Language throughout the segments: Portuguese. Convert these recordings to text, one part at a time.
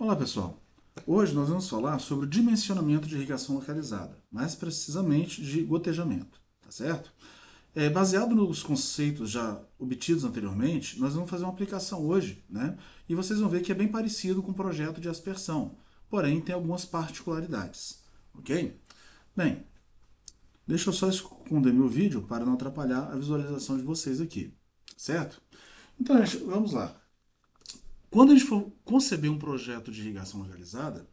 Olá pessoal, hoje nós vamos falar sobre o dimensionamento de irrigação localizada, mais precisamente de gotejamento, tá certo? Baseado nos conceitos já obtidos anteriormente, nós vamos fazer uma aplicação hoje, né? E vocês vão ver que é bem parecido com o projeto de aspersão, porém tem algumas particularidades, ok? Bem, deixa eu só esconder meu vídeo para não atrapalhar a visualização de vocês aqui, certo? Então, gente, vamos lá. Quando a gente for conceber um projeto de irrigação localizada,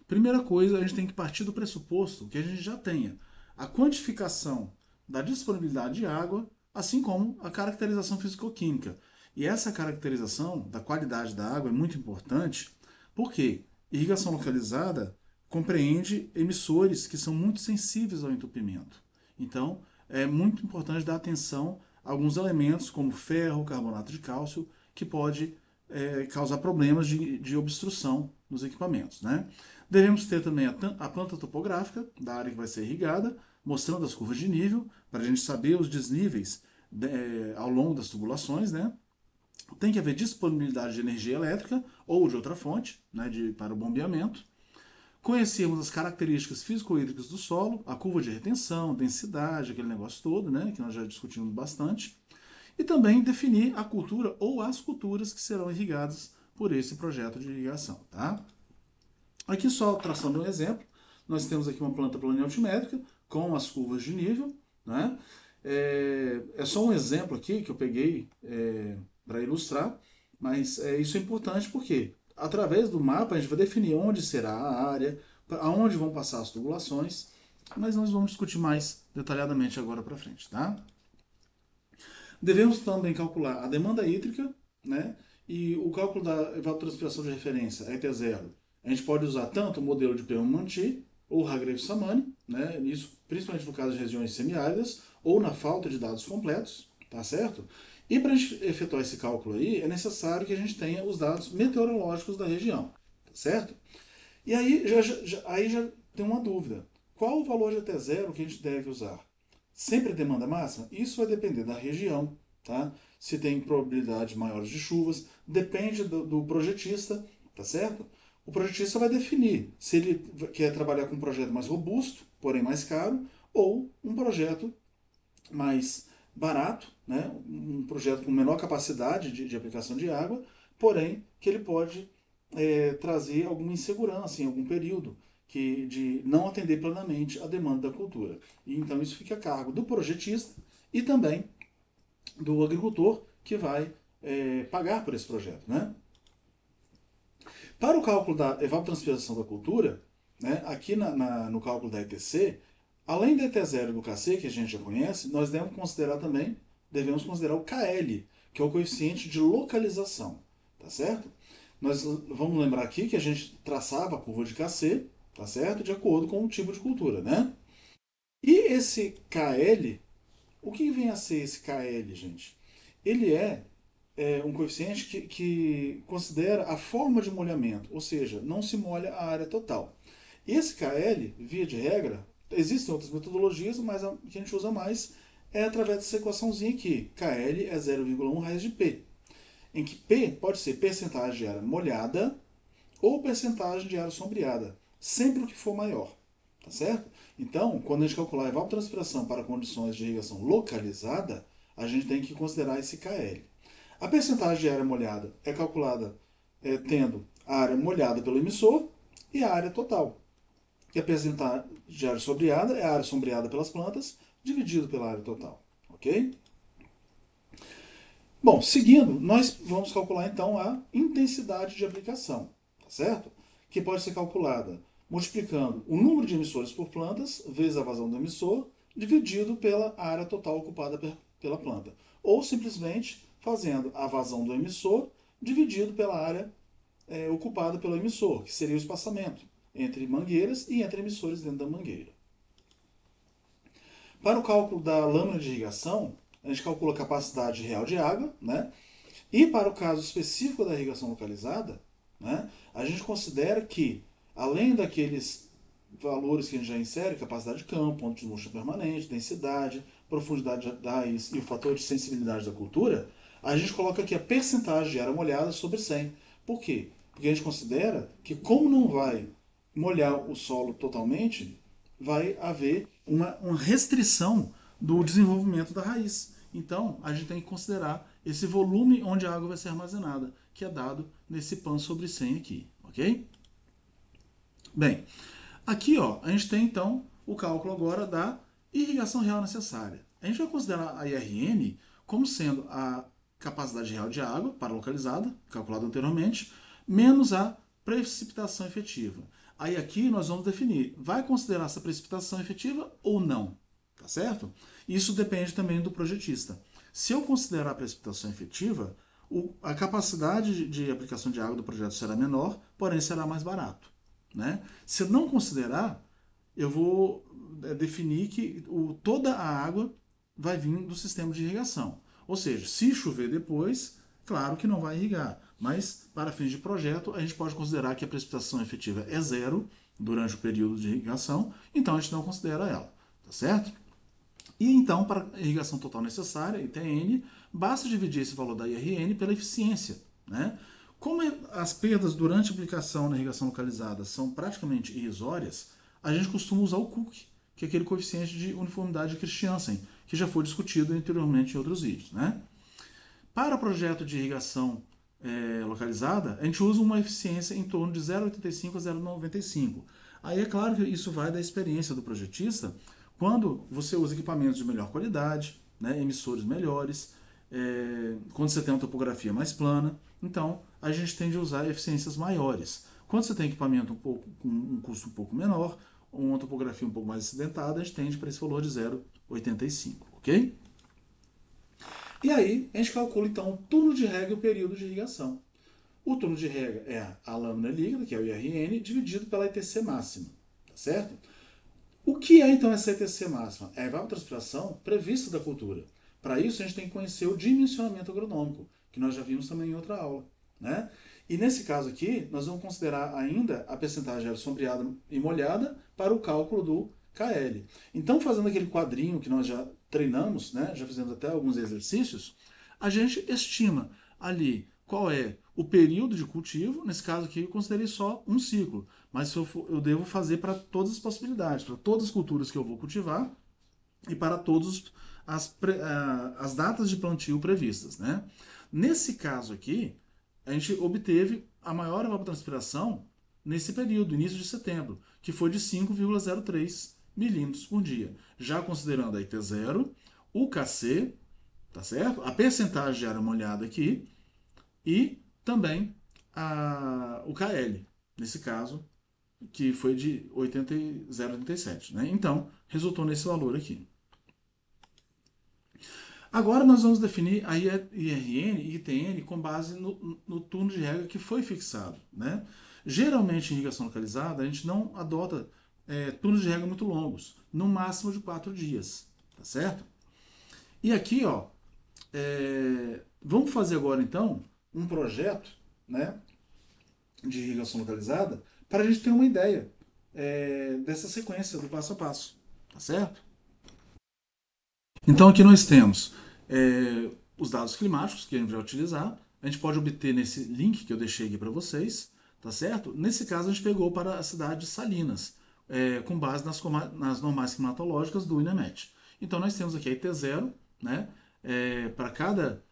primeira coisa, a gente tem que partir do pressuposto que a gente já tenha a quantificação da disponibilidade de água, assim como a caracterização físico-química. E essa caracterização da qualidade da água é muito importante, porque irrigação localizada compreende emissores que são muito sensíveis ao entupimento. Então, é muito importante dar atenção a alguns elementos, como ferro, carbonato de cálcio, que pode causar problemas de obstrução nos equipamentos. Né? Devemos ter também a planta topográfica da área que vai ser irrigada, mostrando as curvas de nível, para a gente saber os desníveis ao longo das tubulações. Né? Tem que haver disponibilidade de energia elétrica ou de outra fonte para o bombeamento. Conhecermos as características físico-hídricas do solo, a curva de retenção, densidade, aquele negócio todo, né, que nós já discutimos bastante. E também definir a cultura ou as culturas que serão irrigadas por esse projeto de irrigação. Tá? Aqui só traçando um exemplo, nós temos aqui uma planta planialtimétrica com as curvas de nível. Né? É só um exemplo aqui que eu peguei para ilustrar, mas isso é importante porque através do mapa a gente vai definir onde será a área, aonde vão passar as tubulações, mas nós vamos discutir mais detalhadamente agora para frente. Tá? Devemos também calcular a demanda hídrica, né? E o cálculo da evapotranspiração de referência, ET0. A gente pode usar tanto o modelo de Perron-Monti ou Hargreaves-Samani, né? Isso principalmente no caso de regiões semiáridas ou na falta de dados completos, tá certo? E para a gente efetuar esse cálculo aí, é necessário que a gente tenha os dados meteorológicos da região, tá certo? E aí já tem uma dúvida. Qual o valor de ET0 que a gente deve usar? Sempre demanda máxima? Isso vai depender da região, tá? Se tem probabilidade maiores de chuvas, depende do projetista, tá certo? O projetista vai definir se ele quer trabalhar com um projeto mais robusto, porém mais caro, ou um projeto mais barato, né? Um projeto com menor capacidade de aplicação de água, porém que ele pode trazer alguma insegurança em algum período de não atender plenamente a demanda da cultura. E então isso fica a cargo do projetista e também do agricultor que vai pagar por esse projeto. Né? Para o cálculo da evapotranspiração da cultura, né, aqui no cálculo da ETC, além da ET0 e do KC, que a gente já conhece, nós devemos considerar o KL, que é o coeficiente de localização. Tá certo? Nós vamos lembrar aqui que a gente traçava a curva de KC, tá certo? De acordo com o tipo de cultura, né? E esse KL, o que vem a ser esse KL, gente? Ele é um coeficiente que considera a forma de molhamento, ou seja, não se molha a área total. Esse KL, via de regra, existem outras metodologias, mas a que a gente usa mais é através dessa equaçãozinha aqui. KL é 0,1 raiz de P, em que P pode ser percentagem de área molhada ou percentagem de área sombreada, sempre o que for maior. Tá certo? Então, quando a gente calcular a evapotranspiração para condições de irrigação localizada, a gente tem que considerar esse KL. A percentagem de área molhada é calculada tendo a área molhada pelo emissor e a área total. E a percentagem de área sombreada é a área sombreada pelas plantas dividido pela área total. Ok? Bom, seguindo, nós vamos calcular então a intensidade de aplicação, tá certo? Que pode ser calculada multiplicando o número de emissores por plantas vezes a vazão do emissor dividido pela área total ocupada pela planta. Ou simplesmente fazendo a vazão do emissor dividido pela área ocupada pelo emissor, que seria o espaçamento entre mangueiras e entre emissores dentro da mangueira. Para o cálculo da lâmina de irrigação, a gente calcula a capacidade real de água, né? E para o caso específico da irrigação localizada, né, a gente considera que, além daqueles valores que a gente já insere, capacidade de campo, ponto de murcha permanente, densidade, profundidade da raiz e o fator de sensibilidade da cultura, a gente coloca aqui a percentagem de área molhada sobre 100. Por quê? Porque a gente considera que, como não vai molhar o solo totalmente, vai haver uma restrição do desenvolvimento da raiz. Então, a gente tem que considerar esse volume onde a água vai ser armazenada, que é dado nesse pan sobre 100 aqui, ok? Bem, aqui ó, a gente tem então o cálculo agora da irrigação real necessária. A gente vai considerar a IRN como sendo a capacidade real de água para localizada, calculada anteriormente, menos a precipitação efetiva. Aí aqui nós vamos definir, vai considerar essa precipitação efetiva ou não, tá certo? Isso depende também do projetista. Se eu considerar a precipitação efetiva, a capacidade de aplicação de água do projeto será menor, porém será mais barato. Né? Se eu não considerar, eu vou definir que toda a água vai vir do sistema de irrigação. Ou seja, se chover depois, claro que não vai irrigar. Mas, para fins de projeto, a gente pode considerar que a precipitação efetiva é zero durante o período de irrigação, então a gente não considera ela. Tá certo? E então, para a irrigação total necessária, ITN, basta dividir esse valor da IRN pela eficiência. Né? Como as perdas durante a aplicação na irrigação localizada são praticamente irrisórias, a gente costuma usar o Cook, que é aquele coeficiente de uniformidade de Christiansen, que já foi discutido anteriormente em outros vídeos. Né? Para projeto de irrigação localizada, a gente usa uma eficiência em torno de 0,85 a 0,95. Aí é claro que isso vai da experiência do projetista, quando você usa equipamentos de melhor qualidade, né, emissores melhores, quando você tem uma topografia mais plana, então a gente tende a usar eficiências maiores. Quando você tem equipamento com um custo um pouco menor, uma topografia um pouco mais acidentada, a gente tende para esse valor de 0,85, ok? E aí, a gente calcula então o turno de rega e o período de irrigação. O turno de rega é a lâmina líquida, que é o IRN, dividido pela ITC máxima, tá certo? O que é então essa ITC máxima? É a evapotranspiração prevista da cultura. Para isso, a gente tem que conhecer o dimensionamento agronômico, que nós já vimos também em outra aula, né? E nesse caso aqui, nós vamos considerar ainda a percentagem de área sombreada e molhada para o cálculo do KL. Então, fazendo aquele quadrinho que nós já treinamos, né, já fizemos até alguns exercícios, a gente estima ali qual é o período de cultivo. Nesse caso aqui, eu considerei só um ciclo, mas eu devo fazer para todas as possibilidades, para todas as culturas que eu vou cultivar e para todas as datas de plantio previstas. Né? Nesse caso aqui, a gente obteve a maior evapotranspiração nesse período, início de setembro, que foi de 5,03 milímetros por dia. Já considerando a IT0, o KC, tá certo? A percentagem de área molhada aqui e também o KL, nesse caso, que foi de 0,87. Né? Então, resultou nesse valor aqui. Agora nós vamos definir a IRN e ITN com base no turno de rega que foi fixado. Né? Geralmente, em irrigação localizada, a gente não adota turnos de rega muito longos, no máximo de 4 dias. Tá certo? E aqui, ó, vamos fazer agora então um projeto, né, de irrigação localizada para a gente ter uma ideia dessa sequência do passo a passo. Tá certo? Então aqui nós temos os dados climáticos que a gente vai utilizar. A gente pode obter nesse link que eu deixei aqui para vocês, tá certo? Nesse caso a gente pegou para a cidade de Salinas, com base nas normais climatológicas do INEMET. Então nós temos aqui a IT0, né, para cada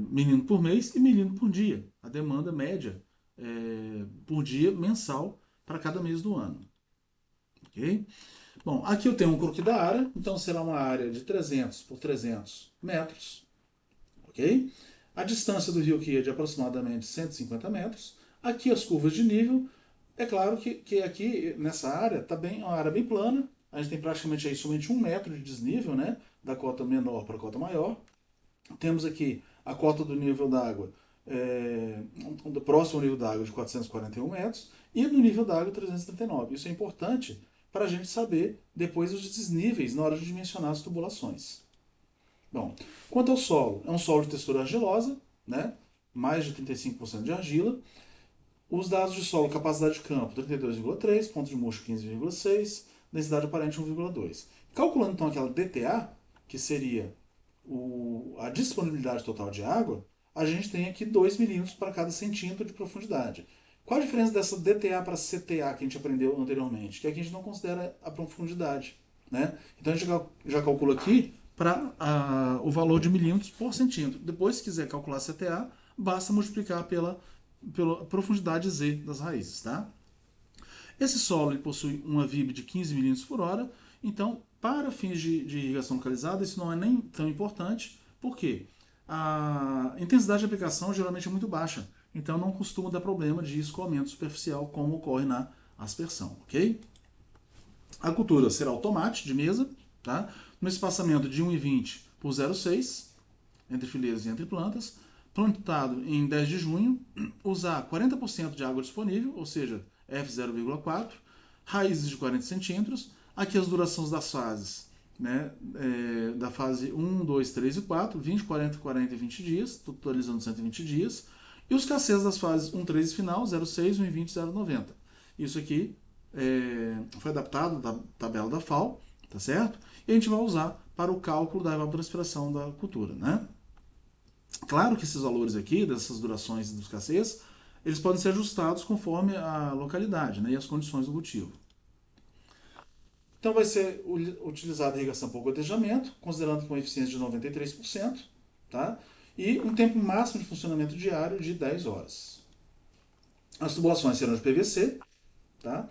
menino por mês e menino por dia. A demanda média por dia mensal para cada mês do ano. Ok? Bom, aqui eu tenho um croquis da área, então será uma área de 300 por 300 metros, ok? A distância do rio aqui é de aproximadamente 150 metros. Aqui as curvas de nível. É claro que aqui nessa área está bem, uma área bem plana. A gente tem praticamente aí somente 1 metro de desnível, né? Da cota menor para a cota maior. Temos aqui a cota do nível d'água próximo ao nível d'água de 441 metros e no nível d'água 339. Isso é importante para a gente saber depois os desníveis na hora de dimensionar as tubulações. Bom, quanto ao solo, é um solo de textura argilosa, né? Mais de 35% de argila. Os dados de solo, capacidade de campo 32,3, ponto de murcho 15,6, densidade aparente 1,2. Calculando então aquela DTA, que seria a disponibilidade total de água, a gente tem aqui 2 milímetros para cada centímetro de profundidade. Qual a diferença dessa DTA para CTA que a gente aprendeu anteriormente? Que aqui a gente não considera a profundidade, né? Então a gente já calcula aqui para o valor de milímetros por centímetro. Depois, se quiser calcular CTA, basta multiplicar pela profundidade Z das raízes, tá? Esse solo ele possui uma VIB de 15 milímetros por hora, então, para fins de irrigação localizada, isso não é nem tão importante, porque a intensidade de aplicação geralmente é muito baixa, então não costuma dar problema de escoamento superficial, como ocorre na aspersão, ok? A cultura será o tomate de mesa, tá? No espaçamento de 1,20 por 0,6 entre fileiras e entre plantas, plantado em 10 de junho, usar 40% de água disponível, ou seja, F0,4, raízes de 40 centímetros, aqui as durações das fases, né, da fase 1, 2, 3 e 4, 20, 40, 40 e 20 dias, totalizando 120 dias, e os cacês das fases 1, 3 e final, 0,6, 1,20 e 0,90. Isso aqui foi adaptado da tabela da FAO, tá certo? E a gente vai usar para o cálculo da evapotranspiração da cultura, né? Claro que esses valores aqui, dessas durações dos cacês, eles podem ser ajustados conforme a localidade, né, e as condições do cultivo. Então vai ser utilizada a irrigação por gotejamento, considerando com uma eficiência de 93%, tá? E um tempo máximo de funcionamento diário de 10 horas. As tubulações serão de PVC, tá?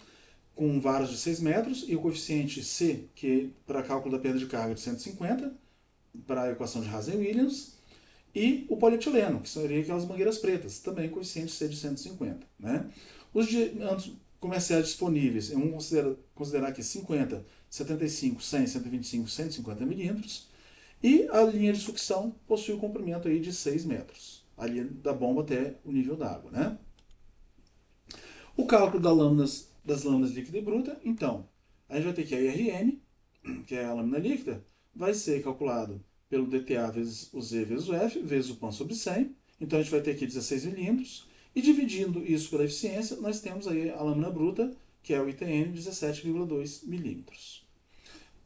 Com varas de 6 metros e o coeficiente C, que para cálculo da perda de carga de 150, para a equação de Hazen-Williams, e o polietileno, que seriam aquelas mangueiras pretas, também coeficiente C de 150. Né? Os diâmetros comerciais disponíveis, vamos considerar aqui 50, 75, 100, 125, 150 milímetros, e a linha de sucção possui um comprimento aí de 6 metros, a linha da bomba até o nível d'água. Né? O cálculo das lâminas líquida e bruta, então, a gente vai ter que a IRN, que é a lâmina líquida, vai ser calculado pelo DTA vezes o Z vezes o F, vezes o PAN sobre 100. Então a gente vai ter aqui 16 milímetros. E dividindo isso pela eficiência, nós temos aí a lâmina bruta, que é o ITN, 17,2 milímetros.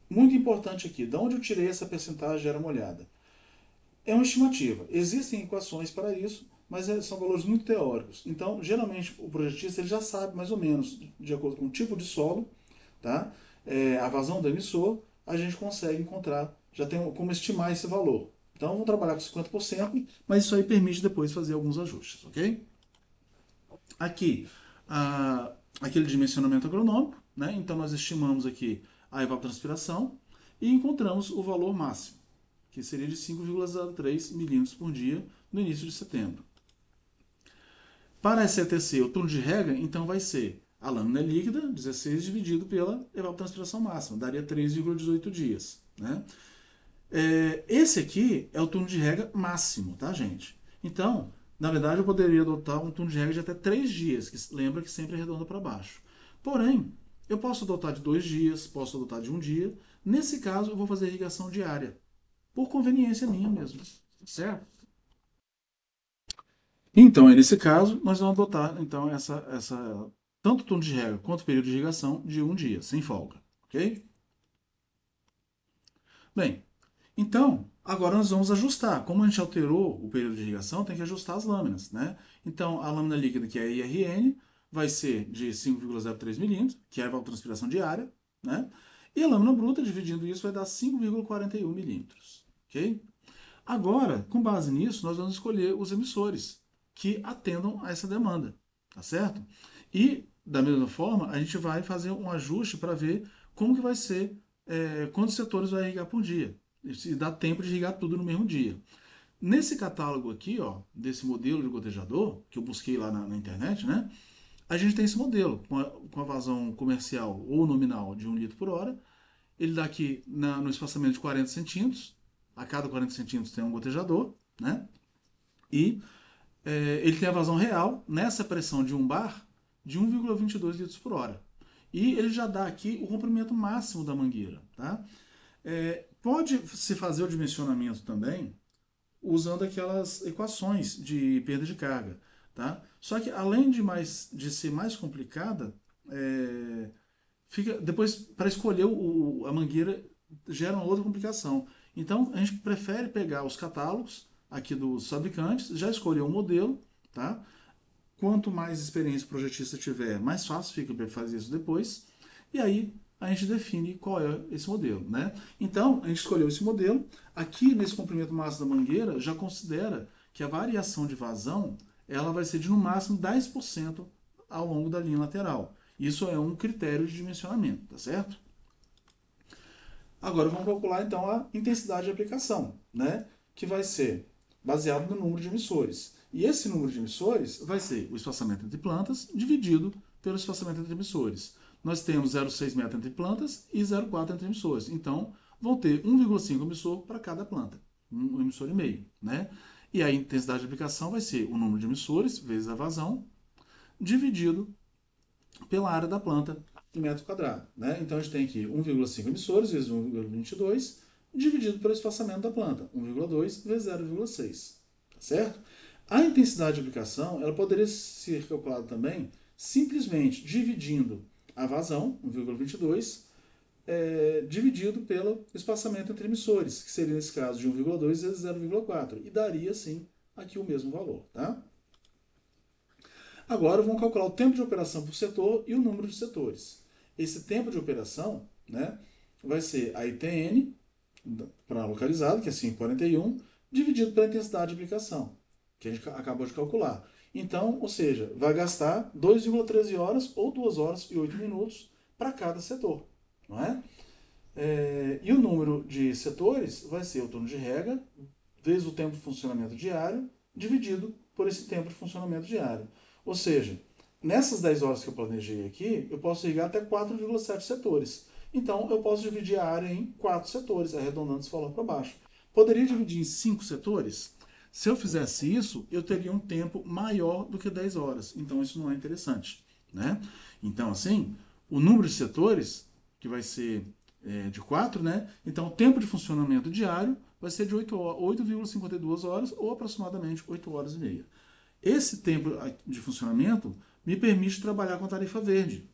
Muito importante aqui, de onde eu tirei essa percentagem de área molhada? É uma estimativa. Existem equações para isso, mas são valores muito teóricos. Então, geralmente, o projetista ele já sabe mais ou menos, de acordo com o tipo de solo, tá? A vazão do emissor, a gente consegue encontrar, já tem como estimar esse valor. Então, vamos trabalhar com 50%, mas isso aí permite depois fazer alguns ajustes, ok? Aqui, aquele dimensionamento agronômico, né? Então, nós estimamos aqui a evapotranspiração e encontramos o valor máximo, que seria de 5,03 milímetros por dia no início de setembro. Para a SETC, o turno de rega, então vai ser a lâmina líquida, 16, dividido pela evapotranspiração máxima, daria 3,18 dias. Né? Esse aqui é o turno de rega máximo, tá, gente? Então, na verdade, eu poderia adotar um turno de rega de até 3 dias, que lembra que sempre arredonda para baixo. Porém, eu posso adotar de 2 dias, posso adotar de 1 dia. Nesse caso, eu vou fazer irrigação diária, por conveniência minha mesmo, certo? Então, nesse caso, nós vamos adotar então tanto o turno de rega quanto o período de irrigação de 1 dia, sem folga, ok? Bem, então, agora nós vamos ajustar. Como a gente alterou o período de irrigação, tem que ajustar as lâminas, né? Então, a lâmina líquida, que é a IRN, vai ser de 5,03 milímetros, que é a evapotranspiração diária, né? E a lâmina bruta, dividindo isso, vai dar 5,41 milímetros, ok? Agora, com base nisso, nós vamos escolher os emissores que atendam a essa demanda, tá certo? E, da mesma forma, a gente vai fazer um ajuste para ver como que vai ser, quantos setores vai irrigar por dia. Se dá tempo de irrigar tudo no mesmo dia. Nesse catálogo aqui, ó, desse modelo de gotejador, que eu busquei lá na internet, né? A gente tem esse modelo, com a vazão comercial ou nominal de 1 litro por hora. Ele dá aqui no espaçamento de 40 centímetros. A cada 40 centímetros tem um gotejador, né? E ele tem a vazão real, nessa pressão de 1 bar, de 1,22 litros por hora. E ele já dá aqui o comprimento máximo da mangueira, tá? Pode se fazer o dimensionamento também usando aquelas equações de perda de carga, tá? Só que além de ser mais complicada, fica depois para escolher a mangueira gera uma outra complicação. Então a gente prefere pegar os catálogos, aqui dos fabricantes, já escolheu o modelo, tá? Quanto mais experiência o projetista tiver, mais fácil fica para fazer isso depois. E aí a gente define qual é esse modelo, né? Então, a gente escolheu esse modelo. Aqui nesse comprimento máximo da mangueira, já considera que a variação de vazão ela vai ser de no máximo 10% ao longo da linha lateral. Isso é um critério de dimensionamento, tá certo? Agora vamos calcular então a intensidade de aplicação, né? Que vai ser baseado no número de emissores. E esse número de emissores vai ser o espaçamento entre plantas dividido pelo espaçamento entre emissores. Nós temos 0,6 metro entre plantas e 0,4 entre emissores. Então, vão ter 1,5 emissor para cada planta. Um emissor e meio, né? E a intensidade de aplicação vai ser o número de emissores vezes a vazão dividido pela área da planta em metro quadrado. Né? Então a gente tem aqui 1,5 emissores vezes 1,22 dividido pelo espaçamento da planta, 1,2 vezes 0,6. Tá certo? A intensidade de aplicação ela poderia ser calculada também simplesmente dividindo a vazão, 1,22, dividido pelo espaçamento entre emissores, que seria nesse caso de 1,2 vezes 0,4, e daria sim aqui o mesmo valor. Tá? Agora vamos calcular o tempo de operação por setor e o número de setores. Esse tempo de operação, né, vai ser a ITN para localizado, que é 5,41, dividido pela intensidade de aplicação, que a gente acabou de calcular. Então, ou seja, vai gastar 2,13 horas ou 2 horas e 8 minutos para cada setor. Não é? E o número de setores vai ser o turno de rega vezes o tempo de funcionamento diário dividido por esse tempo de funcionamento diário. Ou seja, nessas 10 horas que eu planejei aqui, eu posso irrigar até 4,7 setores. Então, eu posso dividir a área em 4 setores, arredondando esse valor para baixo. Poderia dividir em 5 setores? Se eu fizesse isso, eu teria um tempo maior do que 10 horas. Então, isso não é interessante. Né? Então, assim, o número de setores, que vai ser de 4, né? Então, o tempo de funcionamento diário vai ser de 8,52 horas ou aproximadamente 8 horas e meia. Esse tempo de funcionamento me permite trabalhar com a tarifa verde.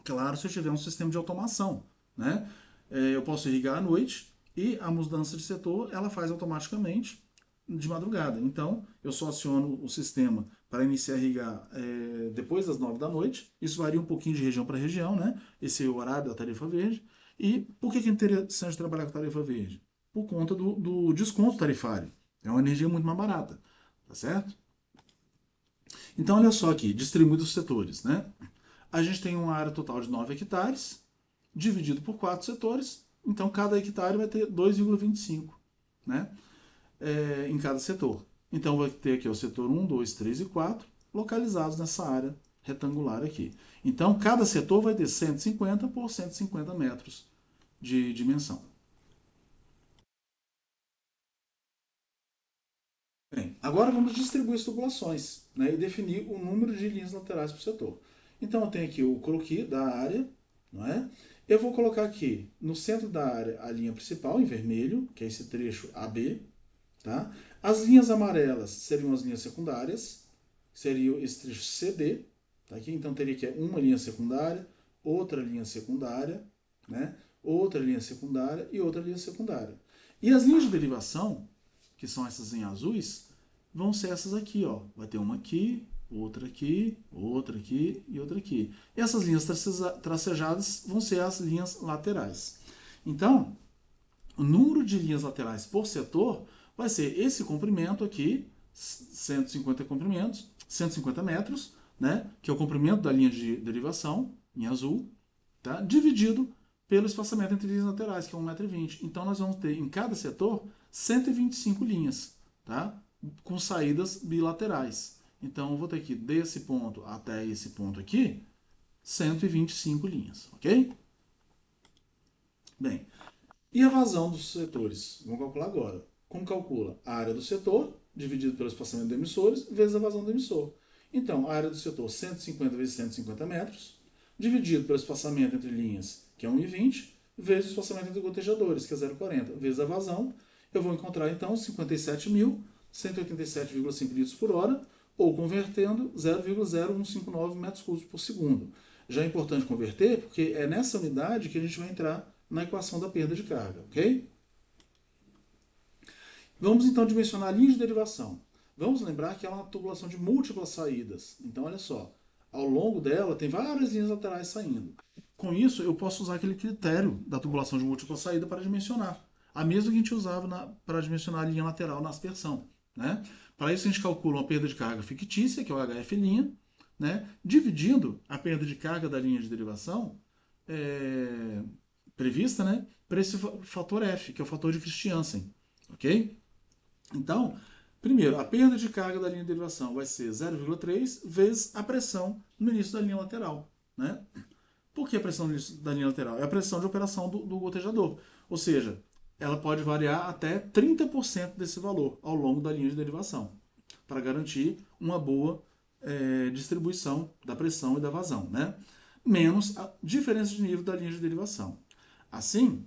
Claro, se eu tiver um sistema de automação. Né? Eu posso irrigar à noite e a mudança de setor ela faz automaticamente de madrugada. Então, eu só aciono o sistema para iniciar a irrigar depois das 9 da noite. Isso varia um pouquinho de região para região, né? Esse é o horário da tarifa verde. E por que é interessante trabalhar com tarifa verde? Por conta do desconto tarifário. É uma energia muito mais barata. Tá certo? Então, olha só aqui, distribuído os setores, né? A gente tem uma área total de 9 hectares, dividido por 4 setores, então cada hectare vai ter 2,25, né? Em cada setor. Então vai ter aqui o setor 1, 2, 3 e 4, localizados nessa área retangular aqui. Então cada setor vai ter 150 por 150 metros de dimensão. Bem, agora vamos distribuir as tubulações, né, e definir o número de linhas laterais por setor. Então eu tenho aqui o croquis da área, não é? Eu vou colocar aqui no centro da área a linha principal em vermelho, que é esse trecho AB, tá? As linhas amarelas seriam as linhas secundárias, seria esse trecho CD, tá aqui? Então teria que uma linha secundária, outra linha secundária, né? Outra linha secundária e outra linha secundária. E as linhas de derivação, que são essas em azuis, vão ser essas aqui, ó. Vai ter uma aqui, outra aqui, outra aqui e outra aqui. E essas linhas tracejadas vão ser as linhas laterais. Então, o número de linhas laterais por setor vai ser esse comprimento aqui, 150 comprimentos, 150 metros, né, que é o comprimento da linha de derivação, em azul, tá, dividido pelo espaçamento entre linhas laterais, que é 1,20 m. Então, nós vamos ter em cada setor 125 linhas, tá, com saídas bilaterais. Então, eu vou ter aqui desse ponto até esse ponto aqui, 125 linhas, ok? Bem, e a vazão dos setores? Vamos calcular agora. Como calcula? A área do setor, dividido pelo espaçamento de emissores, vezes a vazão do emissor. Então, a área do setor, 150 vezes 150 metros, dividido pelo espaçamento entre linhas, que é 1,20, vezes o espaçamento entre gotejadores, que é 0,40, vezes a vazão. Eu vou encontrar, então, 57.187,5 litros por hora, ou convertendo 0,0159 metros cúbicos por segundo. Já é importante converter, porque é nessa unidade que a gente vai entrar na equação da perda de carga, ok? Vamos então dimensionar a linha de derivação. Vamos lembrar que ela é uma tubulação de múltiplas saídas. Então, olha só, ao longo dela tem várias linhas laterais saindo. Com isso, eu posso usar aquele critério da tubulação de múltipla saída para dimensionar. A mesma que a gente usava para dimensionar a linha lateral na aspersão. Né? Para isso, a gente calcula uma perda de carga fictícia, que é o HF', né? Dividindo a perda de carga da linha de derivação prevista, né? Para esse fator F, que é o fator de Christiansen. Ok? Então, primeiro, a perda de carga da linha de derivação vai ser 0,3 vezes a pressão no início da linha lateral. Né? Por que a pressão no início da linha lateral? É a pressão de operação do gotejador. Ou seja, ela pode variar até 30% desse valor ao longo da linha de derivação, para garantir uma boa distribuição da pressão e da vazão, né? Menos a diferença de nível da linha de derivação. Assim,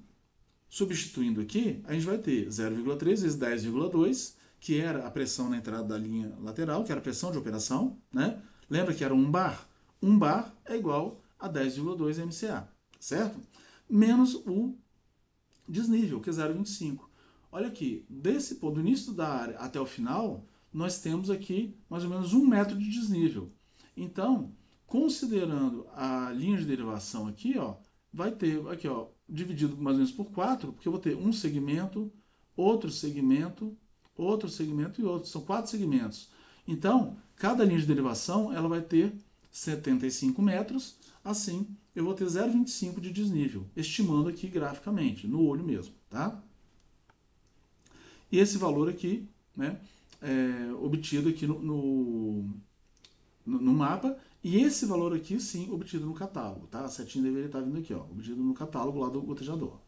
substituindo aqui, a gente vai ter 0,3 vezes 10,2, que era a pressão na entrada da linha lateral, que era a pressão de operação, né? Lembra que era 1 bar? 1 bar é igual a 10,2 MCA, certo? Menos o desnível, que é 0,25. Olha aqui, do início da área até o final, nós temos aqui mais ou menos 1 metro de desnível. Então, considerando a linha de derivação aqui, ó, vai ter aqui, ó, dividido mais ou menos por 4, porque eu vou ter um segmento, outro segmento, outro segmento e outro. São 4 segmentos. Então, cada linha de derivação ela vai ter 75 metros, assim eu vou ter 0,25 de desnível, estimando aqui graficamente, no olho mesmo, tá? E esse valor aqui, né, é obtido aqui no mapa, e esse valor aqui, sim, obtido no catálogo, tá? A setinha deveria estar vindo aqui, ó, obtido no catálogo lá do gotejador.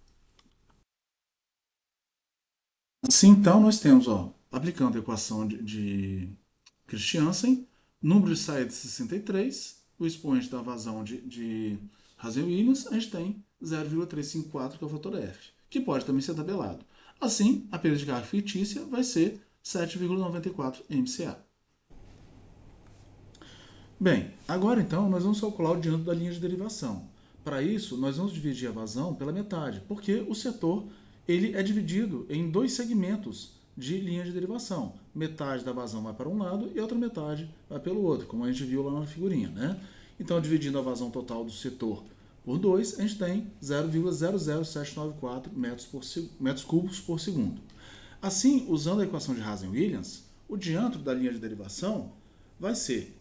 Assim, então, nós temos, ó, aplicando a equação de Christiansen, número de saída de 63, o expoente da vazão de Hazen-Williams, a gente tem 0,354, que é o fator F, que pode também ser tabelado. Assim, a perda de carga fictícia vai ser 7,94 MCA. Bem, agora então nós vamos calcular o diâmetro da linha de derivação. Para isso, nós vamos dividir a vazão pela metade, porque o setor ele é dividido em 2 segmentos de linha de derivação. Metade da vazão vai para um lado e a outra metade vai pelo outro, como a gente viu lá na figurinha, né? Então, dividindo a vazão total do setor por 2, a gente tem 0,00794 metros cúbicos por segundo. Assim, usando a equação de Hazen-Williams, o diâmetro da linha de derivação vai ser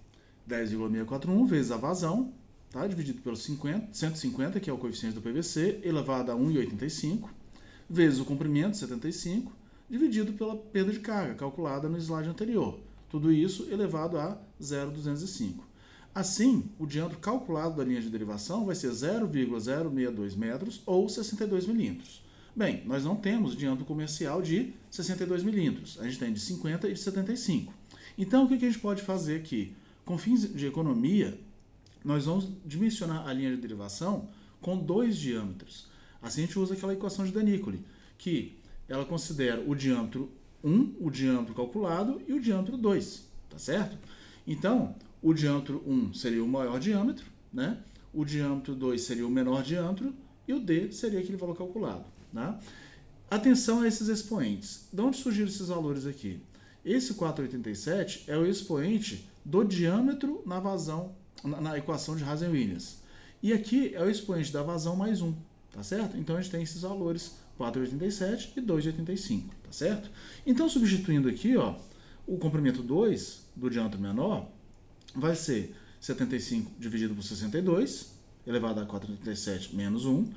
10,641 vezes a vazão, tá? Dividido pelo 150, que é o coeficiente do PVC, elevado a 1,85, vezes o comprimento, 75, dividido pela perda de carga, calculada no slide anterior. Tudo isso elevado a 0,205. Assim, o diâmetro calculado da linha de derivação vai ser 0,062 metros ou 62 milímetros. Bem, nós não temos diâmetro comercial de 62 milímetros, a gente tem de 50 e de 75. Então, o que a gente pode fazer aqui? Com fins de economia, nós vamos dimensionar a linha de derivação com 2 diâmetros. Assim a gente usa aquela equação de Danicoli, que ela considera o diâmetro 1, o diâmetro calculado, e o diâmetro 2, tá certo? Então, o diâmetro 1 seria o maior diâmetro, né? O diâmetro 2 seria o menor diâmetro, e o D seria aquele valor calculado. Né? Atenção a esses expoentes. De onde surgiram esses valores aqui? Esse 487 é o expoente do diâmetro na vazão, na equação de Hazen-Williams. E aqui é o expoente da vazão mais 1, tá certo? Então a gente tem esses valores 4,87 e 2,85, tá certo? Então, substituindo aqui, ó, o comprimento 2 do diâmetro menor vai ser 75 dividido por 62, elevado a 4,87 menos 1,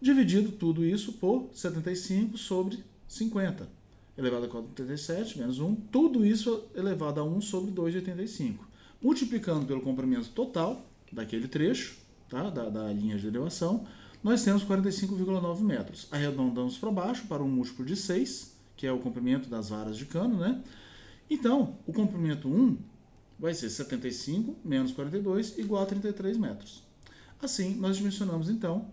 dividido tudo isso por 75 sobre 50, elevado a 4,87 menos 1, tudo isso elevado a 1 sobre 2,85. Multiplicando pelo comprimento total daquele trecho, tá, da linha de derivação, nós temos 45,9 metros. Arredondamos para baixo para um múltiplo de 6, que é o comprimento das varas de cano, né? Então, o comprimento 1 vai ser 75 menos 42 igual a 33 metros. Assim, nós dimensionamos, então,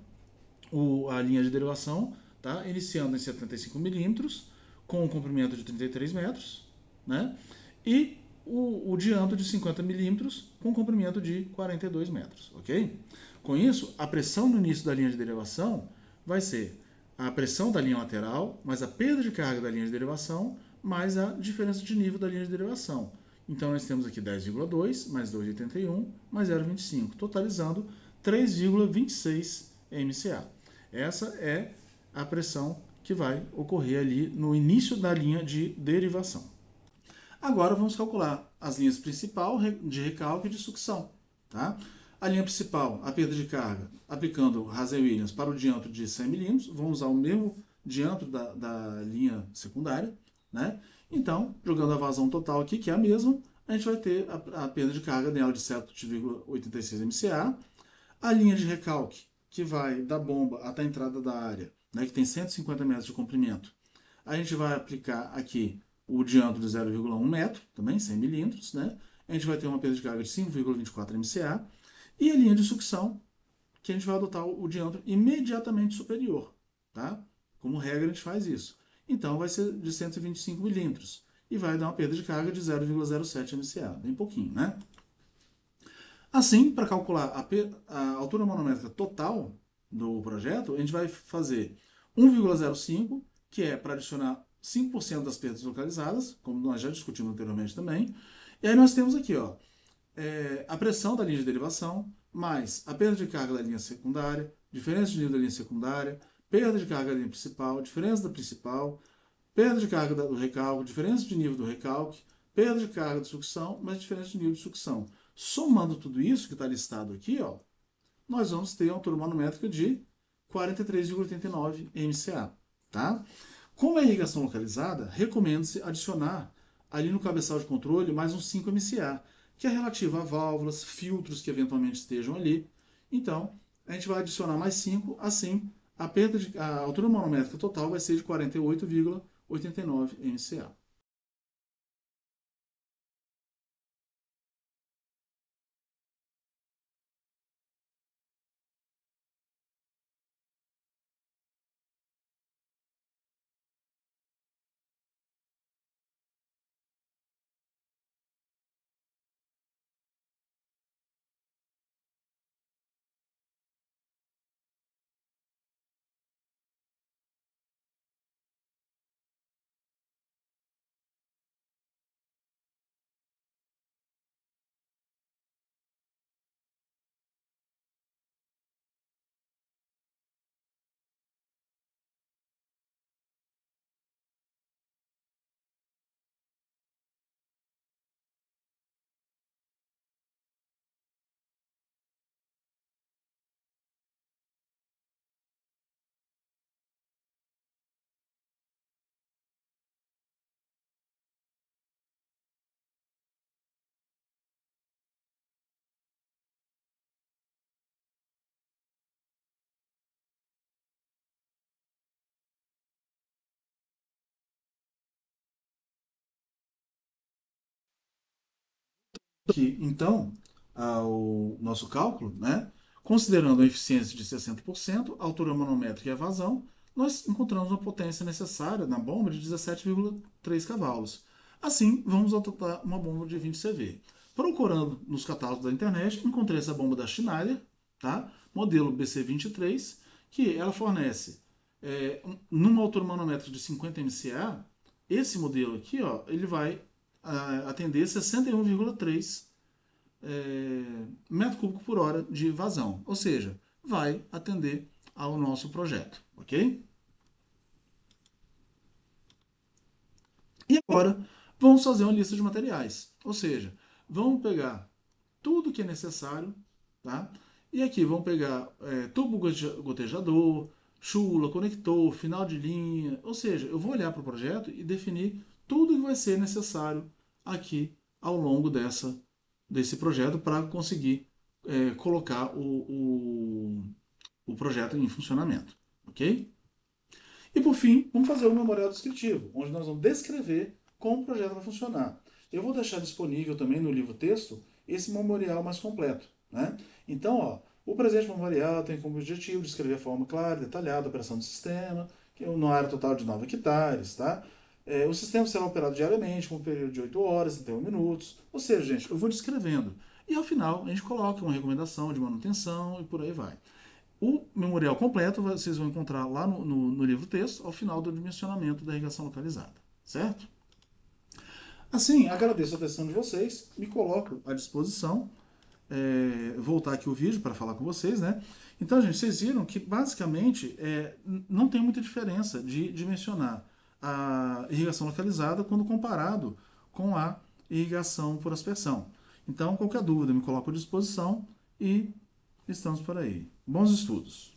a linha de derivação, tá? Iniciando em 75 milímetros, com um comprimento de 33 metros, né? E o diâmetro de 50 milímetros, com um comprimento de 42 metros, ok? Com isso, a pressão no início da linha de derivação vai ser a pressão da linha lateral, mais a perda de carga da linha de derivação, mais a diferença de nível da linha de derivação. Então, nós temos aqui 10,2 mais 2,81 mais 0,25, totalizando 3,26 MCA. Essa é a pressão que vai ocorrer ali no início da linha de derivação. Agora vamos calcular as linhas principal de recalque e de sucção. Tá? A linha principal, a perda de carga, aplicando Hazen-Williams para o diâmetro de 100 milímetros, vamos usar o mesmo diâmetro da linha secundária. Né? Então, jogando a vazão total aqui, que é a mesma, a gente vai ter a perda de carga nela de 7,86 MCA. A linha de recalque, que vai da bomba até a entrada da área, né, que tem 150 metros de comprimento, a gente vai aplicar aqui o diâmetro de 0,1 metro, também 100 milímetros, né? A gente vai ter uma perda de carga de 5,24 MCA. E a linha de sucção, que a gente vai adotar o diâmetro imediatamente superior, tá? Como regra, a gente faz isso. Então, vai ser de 125 milímetros e vai dar uma perda de carga de 0,07 MCA, bem pouquinho, né? Assim, para calcular a altura manométrica total do projeto, a gente vai fazer 1,05, que é para adicionar 5% das perdas localizadas, como nós já discutimos anteriormente também. E aí nós temos aqui, ó, a pressão da linha de derivação, mais a perda de carga da linha secundária, diferença de nível da linha secundária, perda de carga da linha principal, diferença da principal, perda de carga do recalque, diferença de nível do recalque, perda de carga de sucção, mais diferença de nível de sucção. Somando tudo isso que está listado aqui, ó, nós vamos ter uma altura manométrica de 43,89 MCA. Tá? Como é irrigação localizada, recomenda-se adicionar ali no cabeçal de controle mais uns 5 MCA, que é relativo a válvulas, filtros que eventualmente estejam ali. Então, a gente vai adicionar mais 5, assim a altura manométrica total vai ser de 48,89 MCA. Aqui, então, ao nosso cálculo, né, considerando a eficiência de 60%, a altura manométrica e a vazão, nós encontramos uma potência necessária na bomba de 17,3 cavalos. Assim, vamos adotar uma bomba de 20 CV. Procurando nos catálogos da internet, encontrei essa bomba da Schneider, tá? Modelo BC23, que ela fornece numa altura manométrica de 50 MCA, esse modelo aqui, ó, ele vai atender 61,3 metro cúbico por hora de vazão, ou seja, vai atender ao nosso projeto, ok? E agora vamos fazer uma lista de materiais, ou seja, vamos pegar tudo que é necessário, tá? E aqui vamos pegar tubo gotejador, chula, conector, final de linha, ou seja, eu vou olhar para o projeto e definir tudo que vai ser necessário aqui ao longo desse projeto para conseguir colocar o projeto em funcionamento, ok? E por fim, vamos fazer o memorial descritivo, onde nós vamos descrever como o projeto vai funcionar. Eu vou deixar disponível também no livro texto esse memorial mais completo. Né? Então, ó, o presente memorial tem como objetivo descrever a forma clara e detalhada da operação do sistema, que é uma área total de 9 hectares. Tá? O sistema será operado diariamente, com um período de 8 horas, 31 minutos. Ou seja, gente, eu vou descrevendo. E ao final, a gente coloca uma recomendação de manutenção e por aí vai. O memorial completo vocês vão encontrar lá no livro texto, ao final do dimensionamento da irrigação localizada, certo? Assim, agradeço a atenção de vocês, me coloco à disposição, voltar aqui o vídeo para falar com vocês, né? Então, gente, vocês viram que basicamente não tem muita diferença de dimensionar a irrigação localizada quando comparado com a irrigação por aspersão. Então, qualquer dúvida, me coloco à disposição e estamos por aí. Bons estudos!